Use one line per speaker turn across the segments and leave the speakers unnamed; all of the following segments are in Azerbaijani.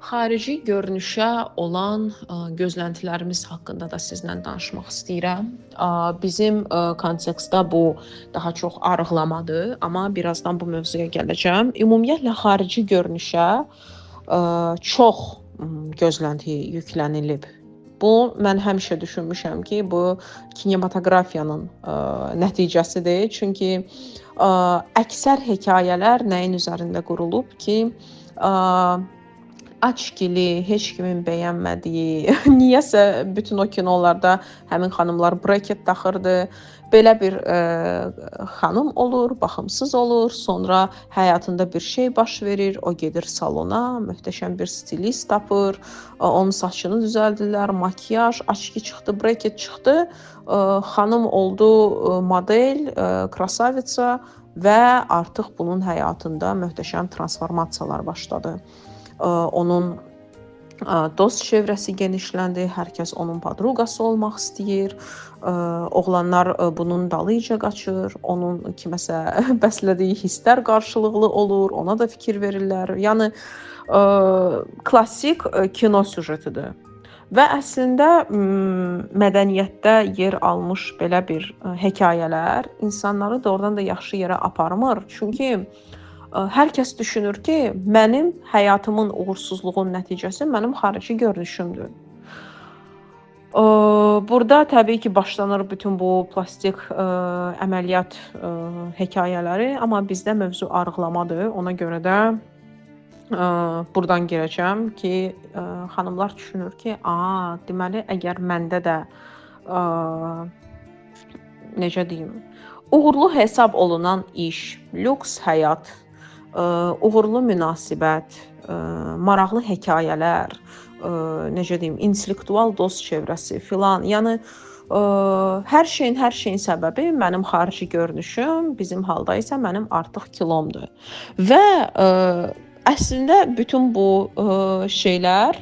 Xarici görünüşə olan gözləntilərimiz haqqında da sizlə danışmaq istəyirəm. Bizim kontekstdə bu daha çox arıqlamadır, amma birazdan bu mövzuya gələcəm. Ümumiyyətlə xarici görünüşə çox gözlənti yüklənilib. Bu mən həmişə düşünmüşəm ki, bu kinematografiyanın nəticəsidir. Çünki əksər hekayələr nəyin üzərində qurulub ki, aşkili, heç kimin bəyənmədiyi, niyəsə bütün o kinolarda həmin xanımlar braket taxırdı. Belə bir xanım olur, baxımsız olur, sonra həyatında bir şey baş verir, o gedir salona, möhtəşəm bir stilist tapır, onun saçını düzəldirlər, makiyaj, aşki çıxdı, braket çıxdı, xanım oldu model, krasavitsa və artıq bunun həyatında möhtəşəm transformasiyalar başladı. Onun dost çevrəsi genişləndi, hər kəs onun podruqası olmaq istəyir, oğlanlar bunun dalıyca qaçır, onun kiməsə bəslədiyi hisslər qarşılıqlı olur, ona da fikir verirlər. Yəni klassik kino süjetidir. Və əslində mədəniyyətdə yer almış belə bir hekayələr insanları doğrudan da yaxşı yerə aparmır. Çünki hər kəs düşünür ki, mənim həyatımın uğursuzluğunun nəticəsi mənim xarici görünüşümdür. Burada təbii ki, başlanır bütün bu plastik əməliyyat hekayələri, amma bizdə mövzu arıqlamadır. Ona görə də buradan girəcəm ki, xanımlar düşünür ki, deməli, əgər məndə də necə deyim, uğurlu hesab olunan iş, lüks həyat, uğurlu münasibət, maraqlı hekayələr, necə deyim, intellektual dost çevrəsi filan. Yəni hər şeyin səbəbi mənim xarici görünüşüm, bizim halda isə mənim artıq kilomdur. Və əslində bütün bu şeylər,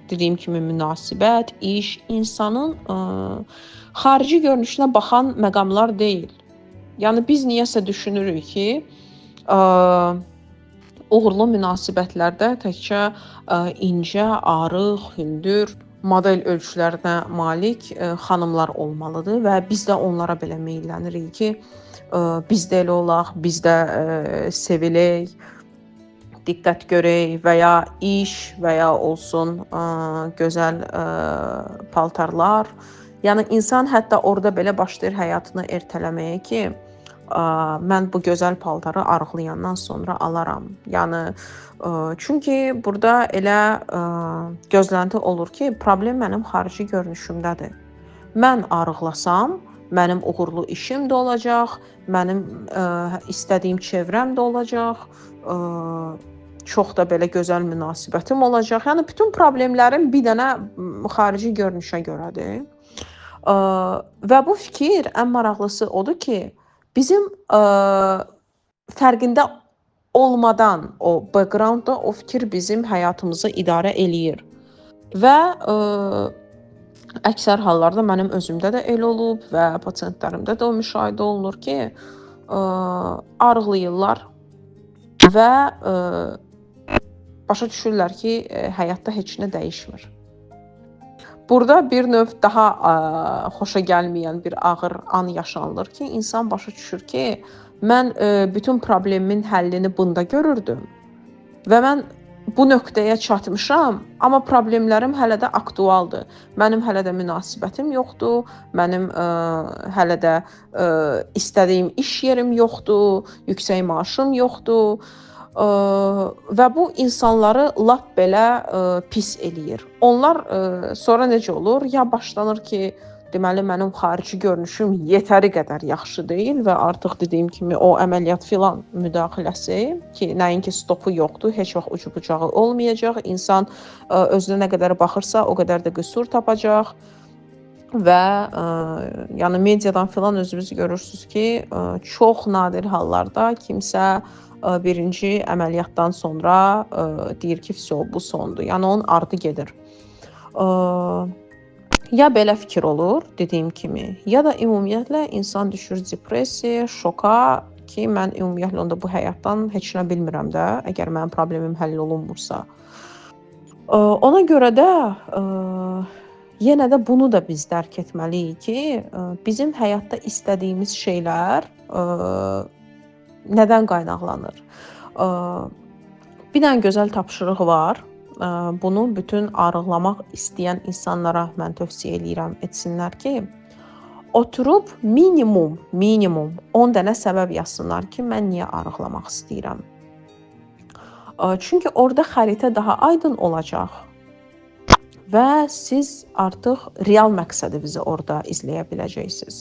dediyim kimi münasibət, iş insanın xarici görünüşünə baxan məqamlar deyil. Yəni biz niyəsə düşünürük ki, uğurlu münasibətlərdə təkcə incə, arıq, hündür, model ölçülərinə malik xanımlar olmalıdır və biz də onlara belə meyillənirik ki, biz də elə olaq, biz də sevilək, diqqət görək və ya iş və ya olsun gözəl paltarlar. Yəni insan hətta orada belə başlayır həyatını ertələməyə ki, mən bu gözəl paltarı arıqlayandan sonra alaram. Yəni çünki burada elə gözlənti olur ki, problem mənim xarici görünüşümdədir. Mən arıqlasam, mənim uğurlu işim də olacaq, mənim istədiyim çevrəm də olacaq, çox da belə gözəl münasibətim olacaq. Yəni bütün problemlərim bir dənə xarici görünüşə görədir. Və bu fikir ən maraqlısı odur ki, bizim fərqində olmadan o backgroundda o fikir bizim həyatımızı idarə eləyir. Və əksər hallarda mənim özümdə də elə olub və pasientlərimdə də o müşahidə olunur ki, arıqlayırlar və başa düşürlər ki, həyatda heç nə dəyişmir. Burada bir növ daha xoşa gəlməyən bir ağır an yaşanılır ki, insan başa düşür ki, mən bütün problemimin həllini bunda görürdüm və mən bu nöqtəyə çatmışam, amma problemlərim hələ də aktualdır. Mənim hələ də münasibətim yoxdur, mənim hələ də istədiyim iş yerim yoxdur, yüksək maaşım yoxdur. Və bu insanları lap belə pis eləyir. Onlar sonra necə olur? Ya başlanır ki, deməli mənim xarici görünüşüm yetəri qədər yaxşı deyil və artıq dediyim kimi o əməliyyat filan müdaxiləsi ki, nəinki stopu yoxdur, heç vaxt ucu bucağı olmayacaq. İnsan özünə nə qədər baxırsa, o qədər də qüsur tapacaq. Və yəni mediadan filan özünüz görürsünüz ki, çox nadir hallarda kimsə birinci əməliyyatdan sonra deyir ki, bu sondur. Yəni onun ardı gedir. Ya belə fikir olur, dediyim kimi, ya da ümumiyyətlə insan düşür depressiyaya, şoka ki, mən ümumiyyətlə onda bu həyatdan heç nə bilmirəm də, əgər mənim problemim həll olunmursa. Ona görə də yenə də bunu da biz dərk etməliyik ki, bizim həyatda istədiyimiz şeylər nədən qaynaqlanır? Bir dənə gözəl tapşırıq var. Bunu bütün arıqlamaq istəyən insanlara mən tövsiyə eləyirəm, etsinlər ki, oturub minimum 10 dənə səbəb yazsınlar ki, mən niyə arıqlamaq istəyirəm. Çünki orada xəritə daha aydın olacaq və siz artıq real məqsədinizi orada izləyə biləcəksiniz.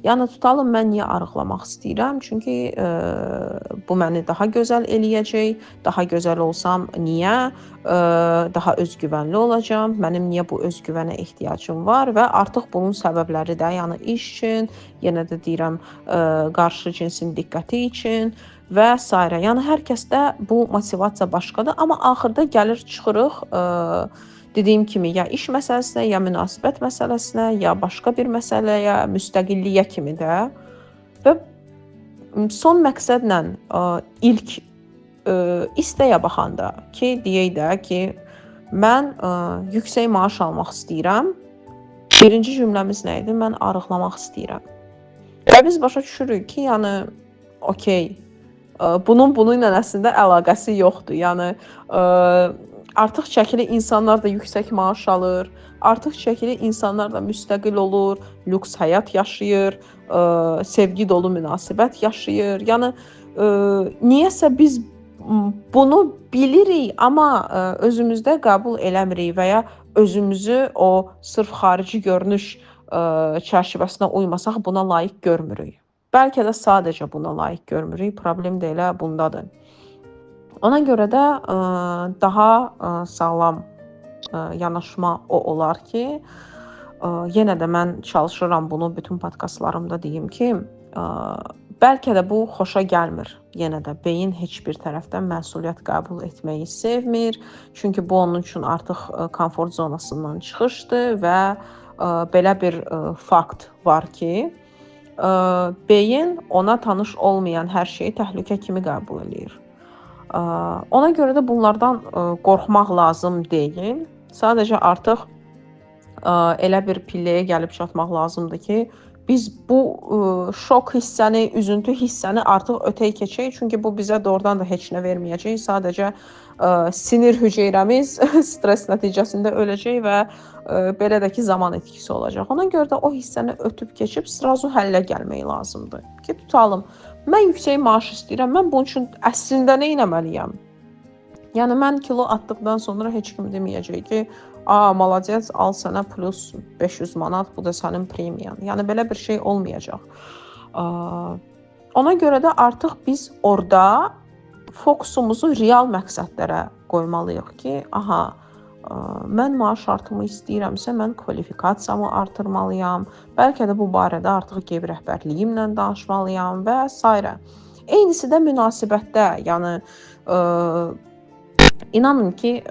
Yəni tutalım mən niyə arıqlamaq istəyirəm? Çünki bu məni daha gözəl eləyəcək. Daha gözəl olsam niyə? Daha özgüvənli olacağam. Mənim niyə bu özgüvənə ehtiyacım var və artıq bunun səbəbləri də, yəni iş üçün, yenə də deyirəm, qarşı cinsin diqqəti üçün və s. Yəni hər kəsdə bu motivasiya başqadır, amma axırda gəlir çıxırıq dediyim kimi ya iş məsələsinə, ya münasibət məsələsinə, ya başqa bir məsələyə, müstəqilliyə kimi də və son məqsədlə ilk istəyə baxanda ki, deyək də ki, mən yüksək maaş almaq istəyirəm. Birinci cümləmiz nə idi? Mən arıqlamaq istəyirəm. Və biz başa düşürük ki, yəni okey, bunun ilə əslində əlaqəsi yoxdur. Yəni artıq çəkili insanlar da yüksək maaş alır, artıq çəkili insanlar da müstəqil olur, lüks həyat yaşayır, sevgi dolu münasibət yaşayır. Yəni niyəsə biz bunu bilirik, amma özümüzdə qəbul eləmirik və ya özümüzü o sırf xarici görünüş çərçivəsinə uymasaq buna layiq görmürük. Bəlkə də sadəcə buna layiq görmürük. Problem də elə bundadır. Ona görə də daha sağlam yanaşma o olar ki, yenə də mən çalışıram bunu bütün podkastlarımda deyim ki, bəlkə də bu xoşa gəlmir. Yenə də beyin heç bir tərəfdən məsuliyyət qəbul etməyi sevmir. Çünki bu onun üçün artıq komfort zonasından çıxışdır və belə bir fakt var ki, beyin ona tanış olmayan hər şeyi təhlükə kimi qəbul edir. Ona görə də bunlardan qorxmaq lazım deyil. Sadəcə artıq elə bir pilləyə gəlib çatmaq lazımdır ki, biz bu şok hissəni, üzüntü hissəni artıq ötəy keçək. Çünki bu bizə doğrudan da heç nə verməyəcək. Sadəcə sinir hüceyrəmiz stres nəticəsində öləcək və belə də ki, zaman etkisi olacaq. Ona görə də o hissəni ötüb keçib srazu həllə gəlmək lazımdır. Ki, tutalım, mən yüksək maaş istəyirəm, mən bunun üçün əslində nə etməliyəm? Yəni, mən kilo atdıqdan sonra heç kim deməyəcək ki, malades, al sənə plus 500 manat, bu da sənin premiyan. Yəni, belə bir şey olmayacaq. Ona görə də artıq biz orada fokusumuzu real məqsədlərə qoymalıyıq ki, mən maaş artımı istəyirəmsə, mən kvalifikasiyamı artırmalıyam, bəlkə də bu barədə artıq qeyb rəhbərliyimlə danışmalıyam və s. Eynisi də münasibətdə, yəni inanın ki,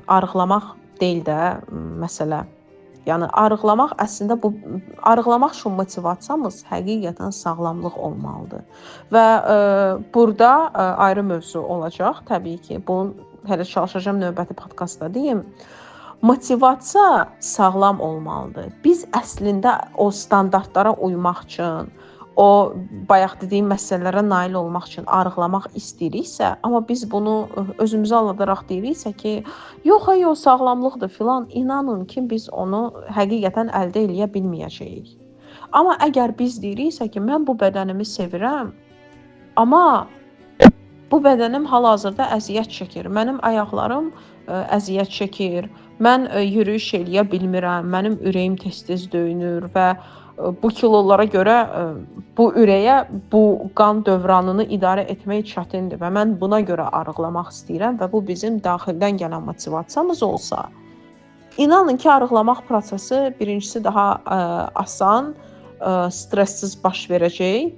arıqlamaq deyil də məsələ. Yəni arıqlamaq əslində bu arıqlamaq üçün motivasiyamız həqiqətən sağlamlıq olmalıdır. Və burada ayrı mövzu olacaq təbii ki. Bunu hələ çalışacağam növbəti podkastda deyim. Motivasiya sağlam olmalıdır. Biz əslində o standartlara uymaq üçün, o bayaq dediyim məsələlərə nail olmaq üçün arıqlamaq istəyiriksə, amma biz bunu özümüzə aldadaraq deyiriksə ki, yox, sağlamlıqdır filan, inanın ki, biz onu həqiqətən əldə eləyə bilməyəcəyik. Amma əgər biz deyiriksə ki, mən bu bədənimi sevirəm, amma bu bədənim hal-hazırda əziyyət çəkir. Mənim ayaqlarım əziyyət çəkir. Mən yürüyüş eləyə bilmirəm. Mənim ürəyim tez-tez döyünür və bu kilolara görə bu ürəyə, bu qan dövranını idarə etmək çətindir və mən buna görə arıqlamaq istəyirəm və bu bizim daxildən gələn motivasiyamız olsa, inanın ki, arıqlamaq prosesi birincisi daha asan, stressiz baş verəcək.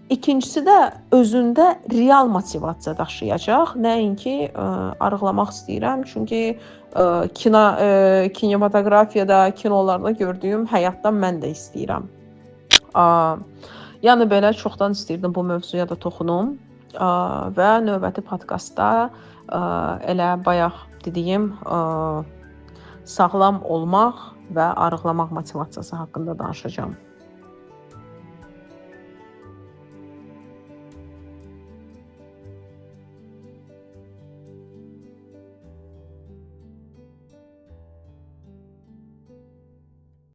İkincisi də özündə real motivasiya daşıyacaq. Nəinki arıqlamaq istəyirəm, çünki kinematografiyada, kinolarda gördüyüm həyatdan mən də istəyirəm. Yəni belə çoxdan istəyirdim bu mövzuya da toxunum və növbəti podkastda elə bayaq dediyim sağlam olmaq və arıqlamaq motivasiyası haqqında danışacağam.